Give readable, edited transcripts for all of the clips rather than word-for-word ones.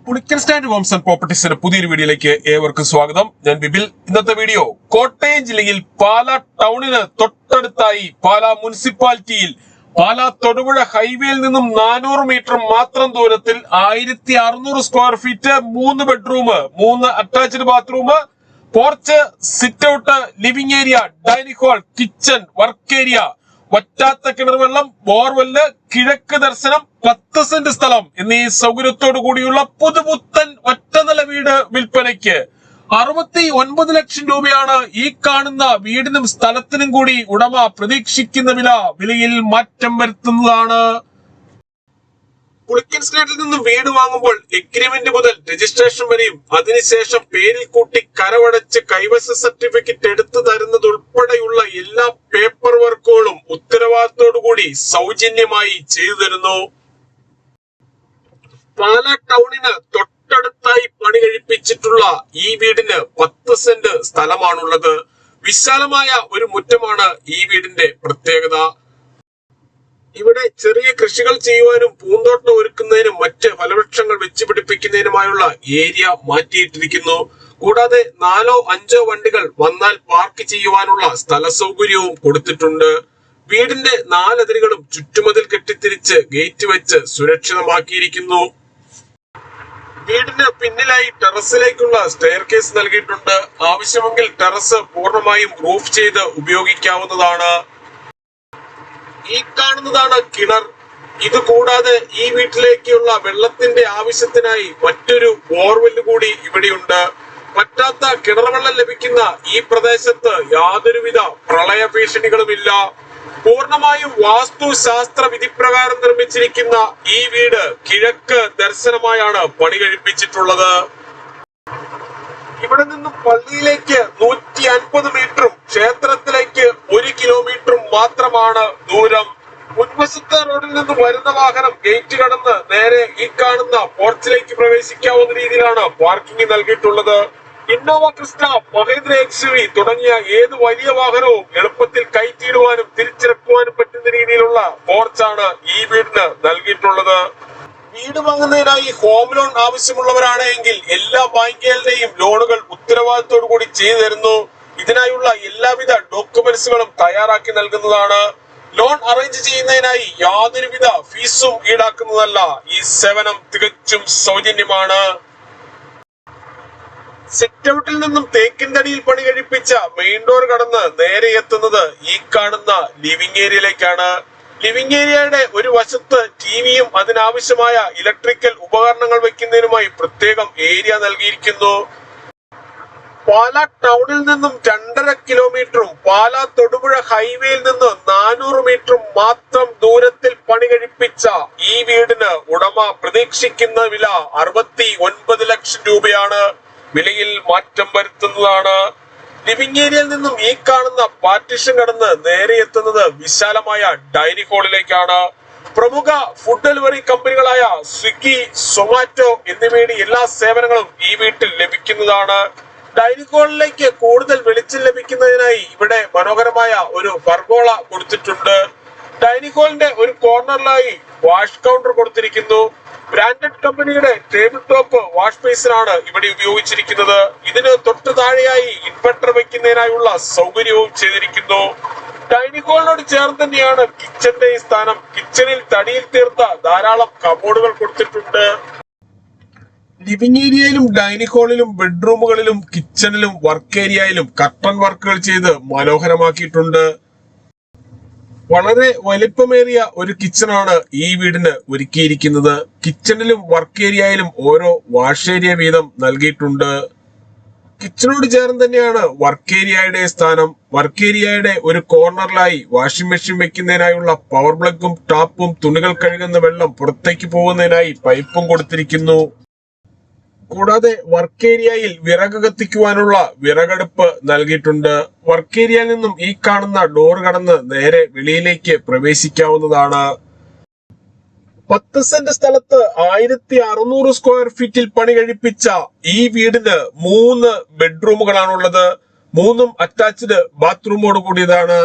Pulikkal stand Holmes and പ്രോപ്പർട്ടീസിന്റെ പുതിയൊരു വീഡിയോയിലേക്ക് ഏവർക്കും സ്വാഗതം. ഞാൻ ബിബിൽ. ഇന്നത്തെ വീഡിയോ കോട്ടയം ജില്ലയിൽ പാലാ ടൗണിന് തൊട്ടടുത്തായി പാലാ മുനിസിപ്പാലിറ്റിയിൽ പാലാ തൊടുപുഴ ഹൈവേയിൽ നിന്നും 400 മീറ്റർ മാത്രം ദൂരത്തിൽ 1600 square feet 3 bedroom 3 attached bathroom, porch, sit out, living area, dining hall, kitchen, work area, വറ്റാത്ത കിണർ വെള്ളം, ബോർവെല്ല്, കിഴക്ക് ദർശനം, 10 സെന്റ് സ്ഥലം എന്നീ സൗകര്യത്തോടു കൂടിയുള്ള പുതുപുത്തൻ ഒറ്റനില വീട് വിൽപ്പനയ്ക്ക് 69 ലക്ഷം രൂപയാണ് ഈ കാണുന്ന വീടിനും സ്ഥലത്തിനും കൂടി ഉടമ പ്രതീക്ഷിക്കുന്ന വിലയിൽ മാറ്റം വരുത്തുന്നതാണ്. പുളിക്കൽ സ്റ്റാൻഡിൽ നിന്നും വീട് വാങ്ങുമ്പോൾ എഗ്രിമെന്റ് മുതൽ രജിസ്ട്രേഷൻ വരെയും അതിനുശേഷം പേരിൽ കൂട്ടി കരവടച്ച് കൈവശ സർട്ടിഫിക്കറ്റ് എടുത്തു തരുന്നത് ഉൾപ്പെടെയുള്ള എല്ലാ പേപ്പർ വർക്കുകളും ഉത്തരവാദിത്തോടു കൂടി സൗജന്യമായി ചെയ്തു തരുന്നു. പാലാ ടൗണിന് തൊട്ടടുത്തായി പണി കഴിപ്പിച്ചിട്ടുള്ള ഈ വീടിന് 10 സെന്റ് സ്ഥലമാണുള്ളത്. വിശാലമായ ഒരു മുറ്റമാണ് ഈ വീടിന്റെ പ്രത്യേകത. ഇവിടെ ചെറിയ കൃഷികൾ ചെയ്യുവാനും പൂന്തോട്ടം ഒരുക്കുന്നതിനും മറ്റ് ഫലവൃക്ഷങ്ങൾ വെച്ച് പിടിപ്പിക്കുന്നതിനുമായുള്ള ഏരിയ മാറ്റിയിട്ടിരിക്കുന്നു. കൂടാതെ 4-5 വണ്ടികൾ വന്നാൽ പാർക്ക് ചെയ്യുവാനുള്ള സ്ഥല സൗകര്യവും കൊടുത്തിട്ടുണ്ട്. വീടിന്റെ 4 അതിരുകളും ചുറ്റുമതിൽ കെട്ടിത്തിരിച്ച് ഗേറ്റ് വെച്ച് സുരക്ഷിതമാക്കിയിരിക്കുന്നു. വീടിന് പിന്നിലായി ടെറസിലേക്കുള്ള സ്റ്റെയർ കേസ് നൽകിയിട്ടുണ്ട്. ആവശ്യമെങ്കിൽ ടെറസ് പൂർണ്ണമായും റൂഫ് ചെയ്ത് ഉപയോഗിക്കാവുന്നതാണ്. ഈ കാണുന്നതാണ് കിണർ. ഇത് കൂടാതെ ഈ വീട്ടിലേക്കുള്ള വെള്ളത്തിന്റെ ആവശ്യത്തിനായി മറ്റൊരു ബോർവെല്ല് കൂടി ഇവിടെയുണ്ട്. പറ്റാത്ത കിണർ വെള്ളം ലഭിക്കുന്ന ഈ പ്രദേശത്ത് യാതൊരുവിധ പ്രളയ ഭീഷണികളുമില്ല. പൂർണ്ണമായും വാസ്തുശാസ്ത്ര വിധിപ്രകാരം നിർമ്മിച്ചിരിക്കുന്ന ഈ വീട് കിഴക്ക് ദർശനമായാണ് പണി കഴിപ്പിച്ചിട്ടുള്ളത്. ഇവിടെ നിന്നും പള്ളിയിലേക്ക് 150 മീറ്ററും ക്ഷേത്രത്തിലേക്ക് 1 കിലോമീറ്ററും മാത്രമാണ് ദൂരം. മുൻവശത്തെ റോഡിൽ നിന്നും വരുന്ന വാഹനം ഗേറ്റ് കടന്ന് നേരെ ഈ കാണുന്ന പോർച്ചിലേക്ക് പ്രവേശിക്കാവുന്ന രീതിയിലാണ് പാർക്കിംഗ് നൽകിയിട്ടുള്ളത്. ഇന്നോവ ക്രിസ്റ്റ, മഹേന്ദ്ര XUV തുടങ്ങിയ ഏത് വലിയ വാഹനവും എളുപ്പത്തിൽ കയറ്റിയിടുവാനും തിരിച്ചിറക്കുവാനും പറ്റുന്ന രീതിയിലുള്ള പോർച്ചാണ് ഈ വീടിന് നൽകിയിട്ടുള്ളത്. വീട് വാങ്ങുന്നതിനായി ഹോം ലോൺ ആവശ്യമുള്ളവരാണ് എങ്കിൽ എല്ലാ ബാങ്കുകളുടെയും ലോണുകൾ ഉത്തരവാദിത്തോടു കൂടി ചെയ്തു തരുന്നു. ഇതിനായുള്ള എല്ലാവിധ ഡോക്യുമെന്റ്സുകളും തയ്യാറാക്കി നൽകുന്നതാണ്. ലോൺ അറേഞ്ച് ചെയ്യുന്നതിനായി യാതൊരുവിധ ഫീസും ഈടാക്കുന്നതല്ല. ഈ സേവനം തികച്ചും സൗജന്യമാണ്. സിറ്റ് ഔട്ടിൽ നിന്നും തേക്കിൻ തടിയിൽ പണി കഴിപ്പിച്ച മെയിൻ ഡോർ കടന്ന് നേരെ എത്തുന്നത് ഈ കാണുന്ന ലിവിംഗ് ഏരിയയിലേക്കാണ്. ലിവിംഗ് ഏരിയയുടെ ഒരു വശത്ത് ടിവിയും അതിനാവശ്യമായ ഇലക്ട്രിക്കൽ ഉപകരണങ്ങൾ വെക്കുന്നതിനുമായി പ്രത്യേകം ഏരിയ നൽകിയിരിക്കുന്നു. പാലാ ടൗണിൽ നിന്നും 2.5 കിലോമീറ്ററും പാലാ തൊടുപുഴ ഹൈവേയിൽ നിന്ന് 400 മീറ്ററും മാത്രം ദൂരത്തിൽ പണി കഴിപ്പിച്ച ഈ വീടിന് ഉടമ പ്രതീക്ഷിക്കുന്ന വില 69 ലക്ഷം രൂപയാണ്. വിലയിൽ മാറ്റം വരുത്തുന്നതാണ്. ലിവിംഗ് ഏരിയയിൽ നിന്നും ഈ കാണുന്ന പാർട്ടീഷൻ കടന്ന് നേരെ എത്തുന്നത് വിശാലമായ ഡൈനിങ് ഹാളിലേക്കാണ്. പ്രമുഖ ഫുഡ് ഡെലിവറി കമ്പനികളായ സ്വിഗ്ഗി, സൊമാറ്റോ എന്നിവയുടെ എല്ലാ സേവനങ്ങളും ഈ വീട്ടിൽ ലഭിക്കുന്നതാണ്. ഡൈനിങ് ഹാളിലേക്ക് കൂടുതൽ വെളിച്ചം ലഭിക്കുന്നതിനായി ഇവിടെ മനോഹരമായ ഒരു പർഗോള കൊടുത്തിട്ടുണ്ട്. ഡൈനിങ് ഹാളിന്റെ ഒരു കോർണറിലായി വാഷ് കൗണ്ടർ കൊടുത്തിരിക്കുന്നു. ബ്രാൻഡഡ് കമ്പനിയുടെ ടേബിൾ ടോപ്പ് വാഷ് ബേസിനാണ് ഇവിടെ ഉപയോഗിച്ചിരിക്കുന്നത്. ഇതിന് തൊട്ടു താഴെയായി ഇൻവെർട്ടർ വെക്കുന്നതിനായുള്ള സൗകര്യവും ചെയ്തിരിക്കുന്നു. ഡൈനിങ് ഹാളിനോട് ചേർന്ന് തന്നെയാണ് കിച്ചന്റെ സ്ഥാനം. കിച്ചണിൽ തടിയിൽ തീർത്ത ധാരാളം കബോർഡുകൾ കൊടുത്തിട്ടുണ്ട്. ലിവിംഗ് ഏരിയയിലും ഡൈനിങ് ഹാളിലും ബെഡ്റൂമുകളിലും കിച്ചണിലും വർക്ക് ഏരിയയിലും കർട്ടൻ വർക്കുകൾ ചെയ്ത് മനോഹരമാക്കിയിട്ടുണ്ട്. വളരെ വലിപ്പമേറിയ ഒരു കിച്ചണാണ് ഈ വീടിന് ഒരുക്കിയിരിക്കുന്നത്. കിച്ചണിലും വർക്ക് ഏരിയയിലും ഓരോ വാഷ് ഏരിയ വീതം നൽകിയിട്ടുണ്ട്. കിച്ചണോട് ചേർന്ന് തന്നെയാണ് വർക്ക് ഏരിയയുടെ സ്ഥാനം. വർക്ക് ഏരിയയുടെ ഒരു കോർണറിലായി വാഷിംഗ് മെഷീൻ വെക്കുന്നതിനായുള്ള പവർ പ്ലഗും ടാപ്പും തുണികൾ കഴുകുന്ന വെള്ളം പുറത്തേക്ക് പോകുന്നതിനായി പൈപ്പും കൊടുത്തിരിക്കുന്നു. കൂടാതെ വർക്ക് ഏരിയയിൽ വിറക് കത്തിക്കുവാനുള്ള വിറകടുപ്പ് നൽകിയിട്ടുണ്ട്. വർക്ക് ഏരിയയിൽ നിന്നും ഈ കാണുന്ന ഡോർ കടന്ന് നേരെ വെളിയിലേക്ക് പ്രവേശിക്കാവുന്നതാണ്. 10 സെന്റ് സ്ഥലത്ത് 1600 സ്ക്വയർ ഫീറ്റിൽ പണി കഴിപ്പിച്ച ഈ വീടിന് 3 ബെഡ്റൂമുകളാണുള്ളത്. 3ഉം അറ്റാച്ച്ഡ് ബാത്റൂമോട് കൂടിയതാണ്.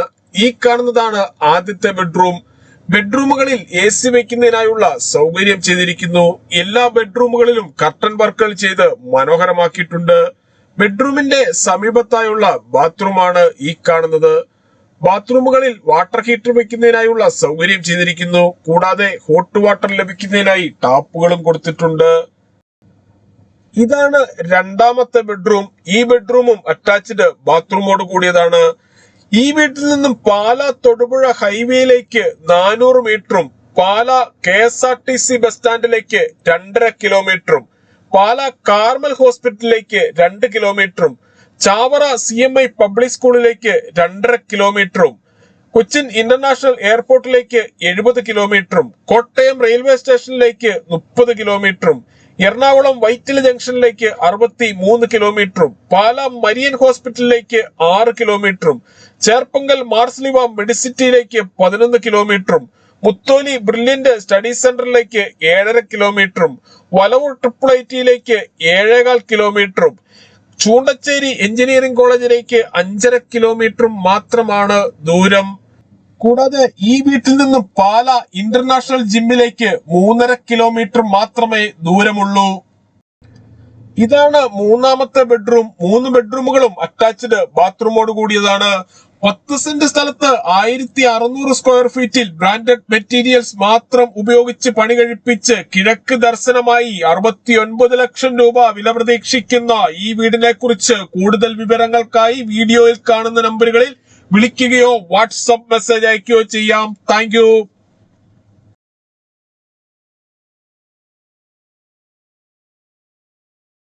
ഈ കാണുന്നതാണ് ആദ്യത്തെ ബെഡ്റൂം. ബെഡ്റൂമുകളിൽ AC വയ്ക്കുന്നതിനായുള്ള സൗകര്യം ചെയ്തിരിക്കുന്നു. എല്ലാ ബെഡ്റൂമുകളിലും കർട്ടൻ വർക്കുകൾ ചെയ്ത് മനോഹരമാക്കിയിട്ടുണ്ട്. ബെഡ്റൂമിന്റെ സമീപത്തായുള്ള ബാത്റൂമാണ് ഈ കാണുന്നത്. ബാത്റൂമുകളിൽ വാട്ടർ ഹീറ്റർ വെക്കുന്നതിനായുള്ള സൗകര്യം ചെയ്തിരിക്കുന്നു. കൂടാതെ ഹോട്ട് വാട്ടർ ലഭിക്കുന്നതിനായി ടാപ്പുകളും കൊടുത്തിട്ടുണ്ട്. ഇതാണ് രണ്ടാമത്തെ ബെഡ്റൂം. ഈ ബെഡ്റൂമും അറ്റാച്ച്ഡ് ബാത്റൂമോട് കൂടിയതാണ്. ഈ വീട്ടിൽ നിന്നും പാലാ തൊടുപുഴ ഹൈവേയിലേക്ക് 400 മീറ്ററും പാലാ KSRTC ബസ് സ്റ്റാൻഡിലേക്ക് 2.5 കിലോമീറ്ററും പാലാ കാർമൽ ഹോസ്പിറ്റലിലേക്ക് 2 കിലോമീറ്ററും ചാവറ CMI പബ്ലിക് സ്കൂളിലേക്ക് 2.5 കിലോമീറ്ററും കൊച്ചിൻ ഇന്റർനാഷണൽ എയർപോർട്ടിലേക്ക് 70 കിലോമീറ്ററും കോട്ടയം റെയിൽവേ സ്റ്റേഷനിലേക്ക് 30 കിലോമീറ്ററും എറണാകുളം വൈറ്റില ജംഗ്ഷനിലേക്ക് 63 കിലോമീറ്ററും പാലാ മരിയൻ ഹോസ്പിറ്റലിലേക്ക് 6 കിലോമീറ്ററും ചേർപ്പങ്കൽ മാർസ്ലിവ മെഡിസിറ്റിയിലേക്ക് 11 കിലോമീറ്ററും മുത്തോലി ബ്രില്യന്റ് സ്റ്റഡി സെന്ററിലേക്ക് 7.5 കിലോമീറ്ററും വലവൂർ IIITയിലേക്ക് 7.25 കിലോമീറ്ററും ചൂണ്ടച്ചേരി എഞ്ചിനീയറിംഗ് കോളേജിലേക്ക് 5.5 കിലോമീറ്ററും മാത്രമാണ് ദൂരം. കൂടാതെ ഈ വീട്ടിൽ നിന്നും പാലാ ഇന്റർനാഷണൽ ജിമ്മിലേക്ക് 3.5 കിലോമീറ്റർ മാത്രമേ ദൂരമുള്ളൂ. ഇതാണ് മൂന്നാമത്തെ ബെഡ്റൂം. 3 ബെഡ്റൂമുകളും അറ്റാച്ച്ഡ് ബാത്റൂമോട് കൂടിയതാണ്. 10 സെന്റ് സ്ഥലത്ത് 1600 സ്ക്വയർ ഫീറ്റിൽ ബ്രാൻഡഡ് മെറ്റീരിയൽസ് മാത്രം ഉപയോഗിച്ച് പണി കഴിപ്പിച്ച് കിഴക്ക് ദർശനമായി 69 ലക്ഷം രൂപ വില പ്രതീക്ഷിക്കുന്ന ഈ വീടിനെ കുറിച്ച് കൂടുതൽ വിവരങ്ങൾക്കായി വീഡിയോയിൽ കാണുന്ന നമ്പറുകളിൽ വിളിക്കുകയോ വാട്സ്ആപ്പ് മെസ്സേജ് അയക്കുകയോ ചെയ്യാം. താങ്ക്